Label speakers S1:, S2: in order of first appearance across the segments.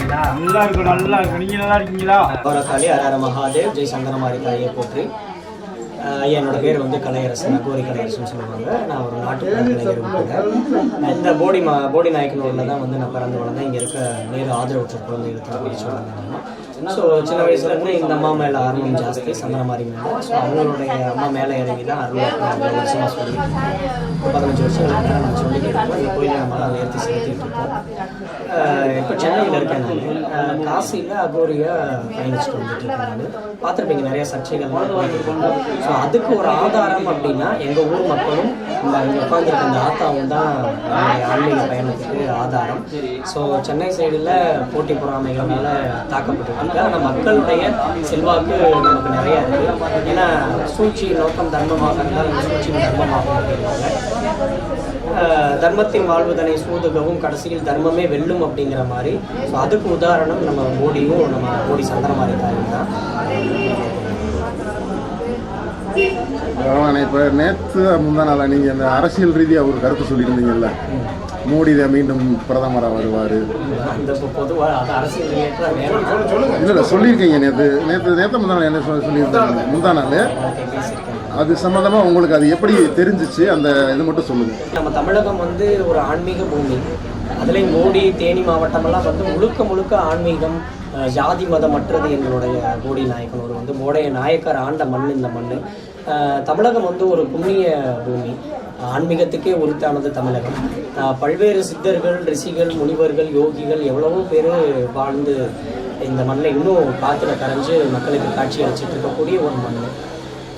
S1: இருக்கீங்களா? நல்லா இருக்கும், நல்லா இருக்கும். நீங்க நல்லா இருக்கீங்களா?
S2: காளி ஹர மகாதேவ், ஜெய் சங்கரமாரி தாயை போற்றி. என்னோட பேர் வந்து கலையரசன், அகோரி கலையரசன் சொல்லுவாங்க. நான் ஒரு நாட்டுப்புற இந்த போடி நாயக்கனூரில் தான் வந்து நான் பிறந்து வளர்ந்தேன். இங்கே இருக்க நேரு ஆதரவற்ற குழந்தைகளுக்கு படிச்சு வளர்ந்தேன். ஸோ சின்ன வயசுலேருந்து இந்த அம்மா மேலே ஆர்வம் ஜாஸ்தி, சந்தனமாரி மேலே. ஸோ அவங்களுடைய அம்மா மேலே இறங்கி தான் அருள் வருஷமாக சொல்லி 15 வருஷங்களுக்கு மேலே நான் சொல்லிக்கிட்டு இருக்கோம். இந்த கோயிலை நம்ம உயர்த்தி செலுத்திட்டு இருக்கோம். இப்போ சென்னையில் இருக்கேன் நான். காசியில் அகோரியாக பயணிச்சுட்டு வந்துட்டு இருக்கேன். நான் பார்த்துருப்பீங்க நிறைய சர்ச்சைகள்லாம் போயிட்டு. ஸோ அதுக்கு ஒரு ஆதாரம் அப்படின்னா எங்கள் ஊர் மக்களும் இந்த இங்கே உட்காந்துருக்க இந்த ஆத்தாவும் தான் என்னுடைய ஆன்மீக பயணத்துக்கு ஆதாரம். ஸோ சென்னை சைடில் போட்டி பொறாமைகளால் தாக்கப்பட்டிருக்காங்க. ஆனால் மக்களுடைய செல்வாக்கு நமக்கு நிறையா இருக்குது. ஏன்னா சூழ்ச்சி நோக்கம் தர்மமாக இருந்தால் சூழ்ச்சி தர்மமாகும் அப்படின்றாங்க. தர்மத்தின் வாழ்வுதனை சூதுகவும் கடைசியில் தர்மமே வெல்லும் அப்படிங்கிற மாதிரி. ஸோ அதுக்கு உதாரணம் நம்ம மோடியும் நம்ம மோடி சந்தனமாரி தாயும் தான்.
S3: இப்போ நேற்று முந்தா நாள் நீங்கள் அந்த அரசியல் ரீதியாக ஒரு கருத்து சொல்லியிருந்தீங்கல்ல, மோடி தான் மீண்டும் பிரதமராக வருவார். இல்லை சொல்லியிருக்கீங்க. நேற்று முந்தா நாள் என்ன சொல்லியிருந்தாங்க? முந்தா நாள் அது சம்மந்தமாக உங்களுக்கு அது எப்படி தெரிஞ்சிச்சு? அந்த இது மட்டும் சொல்லுங்கள்.
S2: நம்ம தமிழகம் வந்து ஒரு ஆன்மீக பூமி. அதுலேயும் மோடி தேனி மாவட்டமெல்லாம் வந்து முழுக்க ஆன்மீகம், ஜாதி மதமற்றது. எங்களுடைய போடி நாயக்கனூர் வந்து மோடைய நாயக்கர் ஆண்ட மண் இந்த மண். தமிழகம் வந்து ஒரு புண்ணிய பூமி. ஆன்மீகத்துக்கே உரித்தானது தமிழகம். பல்வேறு சித்தர்கள், ரிஷிகள், முனிவர்கள், யோகிகள் எவ்வளவோ பேர் வாழ்ந்து இந்த மண்ணை இன்னும் காற்றுல கரைஞ்சு மக்களுக்கு காட்சி அளிச்சிட்டு இருக்கக்கூடிய ஒரு மண்.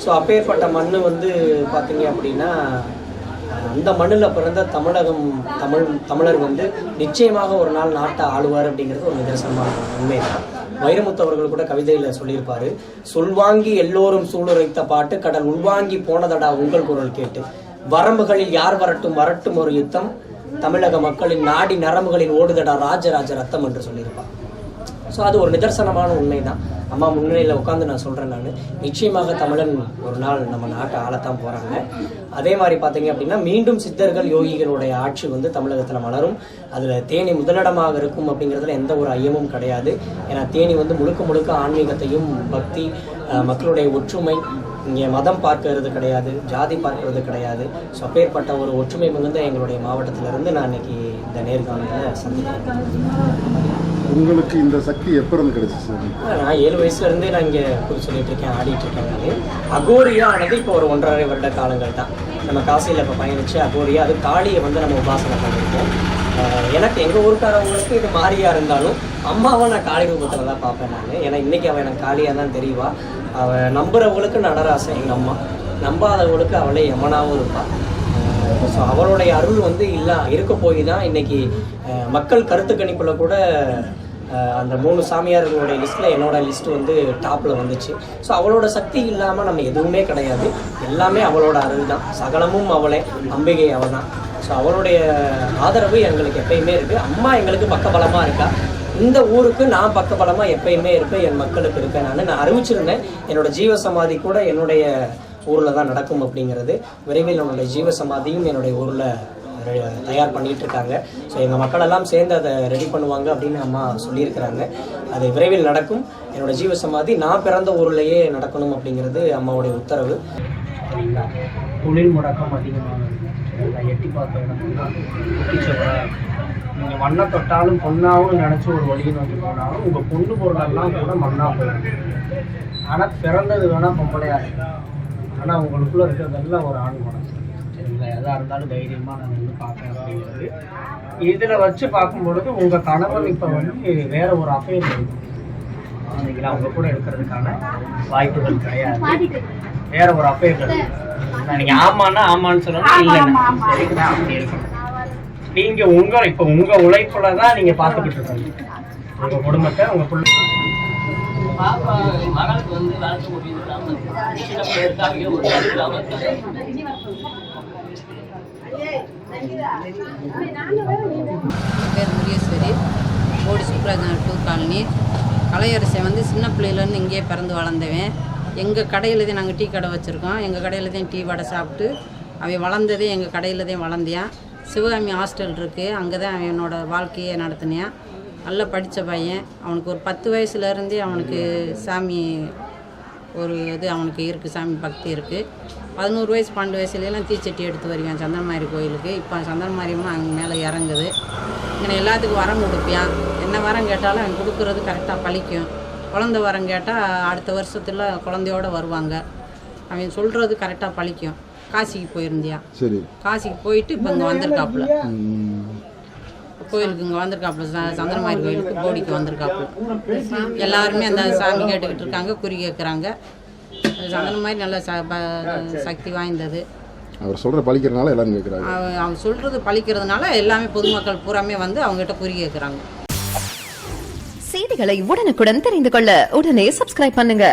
S2: ஸோ அப்பேற்பட்ட மண் வந்து பார்த்தீங்க அப்படின்னா அந்த மண்ணில் பிறந்த தமிழர் வந்து நிச்சயமாக ஒரு நாள் நாட்டை ஆளுவார் அப்படிங்கிறது ஒரு நிதர்சனமான உண்மை தான். வைரமுத்து அவர்கள் கூட கவிதையில் சொல்லியிருப்பாரு, சொல்வாங்கி எல்லோரும் சூளுரைத்த பாட்டு கடல் உள்வாங்கி போனதடா உங்கள் குரல் கேட்டு, வரம்புகளில் யார் வரட்டும் ஒரு யுத்தம், தமிழக மக்களின் நாடி நரம்புகளில் ஓடுதடா ராஜராஜ ரத்தம் என்று சொல்லியிருப்பார். ஸோ அது ஒரு நிதர்சனமான உண்மை தான். அம்மா முன்னிலையில் உட்காந்து நான் சொல்கிறேன். நான் நிச்சயமாக தமிழன் ஒரு நாள் நம்ம நாட்டை ஆளத்தான் போகிறாங்க. அதே மாதிரி பார்த்தீங்க அப்படின்னா மீண்டும் சித்தர்கள், யோகிகளுடைய ஆட்சி வந்து தமிழகத்தில் மலரும். அதில் தேனி முதலிடமாக இருக்கும் அப்படிங்கிறதுல எந்த ஒரு ஐயமும் கிடையாது. ஏன்னா தேனி வந்து முழுக்க ஆன்மீகத்தையும் பக்தி, மக்களுடைய ஒற்றுமை, இங்கே மதம் பார்க்கறது கிடையாது, ஜாதி பார்க்கறது கிடையாது. ஸோ அப்பேற்பட்ட ஒரு ஒற்றுமை மிகுந்த எங்களுடைய மாவட்டத்திலிருந்து நான் இன்னைக்கு இந்த நேர்காணலில் சந்திக்கிறேன்.
S3: உங்களுக்கு இந்த சக்தி எப்போ இருந்து கிடைச்சிச்சு?
S2: நான் 7 வயசுலேருந்தே நான் இங்கே குறி சொல்லிட்டு இருக்கேன், ஆடிட்டு இருக்கேன். நான் அகோரியா ஆனது இப்போ ஒரு 1.5 வருட காலங்கள் தான். நம்ம காசியில் இப்போ பயணிச்சு அகோரியா, அது காளியை வந்து நம்ம உபாசனை பண்ணியிருக்கோம். எனக்கு எங்கள் ஊருக்காரவங்களுக்கு இது மாறியாக இருந்தாலும் அம்மாவை நான் காளி ரூபத்தில் தான் பார்ப்பேன் நான். ஏன்னா இன்றைக்கி அவள் எனக்கு காளியாக தான் தெரியவா. அவள் நம்புறவங்களுக்கு நடராசன் எங்கள் அம்மா, நம்பாதவங்களுக்கு அவளே யமனாவும் இருப்பாள். ஸோ அவளுடைய அருள் வந்து இருக்க போய் தான் இன்றைக்கி மக்கள் கருத்து கணிப்பில் கூட அந்த 3 சாமியார்களுடைய லிஸ்ட்டில் என்னோடய லிஸ்ட்டு வந்து டாப்பில் வந்துச்சு. ஸோ அவளோட சக்தி இல்லாமல் நம்ம எதுவுமே கிடையாது. எல்லாமே அவளோட அருள் தான். சகலமும் அவளே, அம்பிகை அவள் தான். ஸோ அவளுடைய ஆதரவு எங்களுக்கு எப்பயுமே இருக்குது. அம்மா எங்களுக்கு பக்கபலமாக இருக்கா. இந்த ஊருக்கு நான் பக்கபலமாக எப்பயுமே இருப்பேன், என் மக்களுக்கு இருக்கேன். நான் அறிவிச்சிருந்தேன் என்னோடய ஜீவசமாதி கூட என்னுடைய ஊரில் தான் நடக்கும் அப்படிங்கிறது. விரைவில் என்னுடைய ஜீவசமாதியும் என்னுடைய ஊரில் தயார் பண்ணிகிட்டு இருக்காங்க. ஸோ எங்கள் மக்களெல்லாம் சேர்ந்து அதை ரெடி பண்ணுவாங்க அப்படின்னு அம்மா சொல்லியிருக்கிறாங்க. அது விரைவில் நடக்கும். என்னோடய ஜீவசமாதி நான் பிறந்த ஊர்லேயே நடக்கணும் அப்படிங்கிறது அம்மாவுடைய உத்தரவு. தொழில் முடக்கம் அதிகமானது, எட்டி பார்த்த இடம்லாம் நீங்கள் மண்ணை தொட்டாலும் பொண்ணாகவும் நினச்சி ஒரு வழியை நோக்கி போனாலும் உங்கள் பொண்ணு பொருளெல்லாம் கூட மண்ணாக போயிடும். ஆனால் பிறந்தது வேணால் பொம்பளையாக, ஆனால் உங்களுக்குள்ளே இருக்கிறதெல்லாம் ஒரு ஆண் குணம். சரிங்களா? எதாக இருந்தாலும் தைரியமாக நான் வந்து பார்ப்பேன் அப்படிங்கிறது. இதில் வச்சு பார்க்கும்பொழுது உங்கள் கணவன் இப்போ வந்து வேற ஒரு அஃபேர் இருக்குது. சரிங்களா? அவங்க கூட இருக்கிறதுக்கான வாய்ப்புகள் கிடையாது. வேற ஒரு அஃபேர் இருக்குது. நீங்கள் ஆமான்னா ஆமான்னு சொல்லணும், இல்லைன்னா சரிங்களா? அப்படி இருக்கணும். நீங்கள் உங்கள் உழைப்புல தான் நீங்கள் பார்த்துக்கிட்டு இருக்கீங்க உங்கள் குடும்பத்தை, உங்கள் பிள்ளை.
S4: மகளுக்கு வந்து வளர்த்து முடியுது.
S5: பேர் முரியஸ்வரி, போடி சுப்ராஜ் 2 காலனி. கலையரசை வந்து சின்ன பிள்ளையிலேருந்து இங்கேயே பிறந்து வளர்ந்தவன். எங்கள் கடையில் தான் நாங்கள் டீ கடை வச்சுருக்கோம். எங்கள் கடையில் தான் டீ வடை சாப்பிட்டு அவன் வளர்ந்ததே எங்கள் கடையில் தான் வளர்ந்தியான். சிவகாமி ஹாஸ்டல் இருக்குது, அங்கே தான் அவனோட வாழ்க்கையை நடத்தினான். நல்லா படித்த பையன். அவனுக்கு ஒரு 10 வயசுலேருந்தே அவனுக்கு சாமி ஒரு இது அவனுக்கு இருக்குது, சாமி பக்தி இருக்குது. 11 வயசு 12 வயசுலாம் தீச்சட்டி எடுத்து வருவான் சந்தனமாரி கோயிலுக்கு. இப்போ சந்தனமாரியம்மா அங்கே மேலே இறங்குது. இங்கே எல்லாத்துக்கும் வரம் கொடுப்பியான். என்ன வரம் கேட்டாலும் அவன் கொடுக்குறது கரெக்டாக பழிக்கும். குழந்த வரம் கேட்டால் அடுத்த வருஷத்தில் குழந்தையோடு வருவாங்க. அவன் சொல்கிறது கரெக்டாக பழிக்கும். காசிக்கு போயிருந்தியா?
S3: சரி.
S5: காசிக்கு போயிட்டு இப்போ இங்கே வந்திருக்காப்புல, கோயிலுக்கு இங்கே வந்திருக்காப்புல, சந்திரமாரி கோயிலுக்கு போடிக்கு வந்திருக்காப்புல. எல்லாருமே அந்த சாமி கேட்டுக்கிட்டு இருக்காங்க, குறி கேட்குறாங்க. சந்திரமாரி நல்ல சக்தி வாய்ந்தது.
S3: அவர் சொல்கிற பழிக்கிறதுனால எல்லாரும் கேட்குறாங்க.
S5: அவங்க சொல்கிறது பழிக்கிறதுனால எல்லாமே பொதுமக்கள் பூராமே வந்து அவங்ககிட்ட குறி கேட்குறாங்க.
S6: செய்திகளை உடனுக்குடன் தெரிந்து கொள்ள உடனே சப்ஸ்கிரைப் பண்ணுங்க.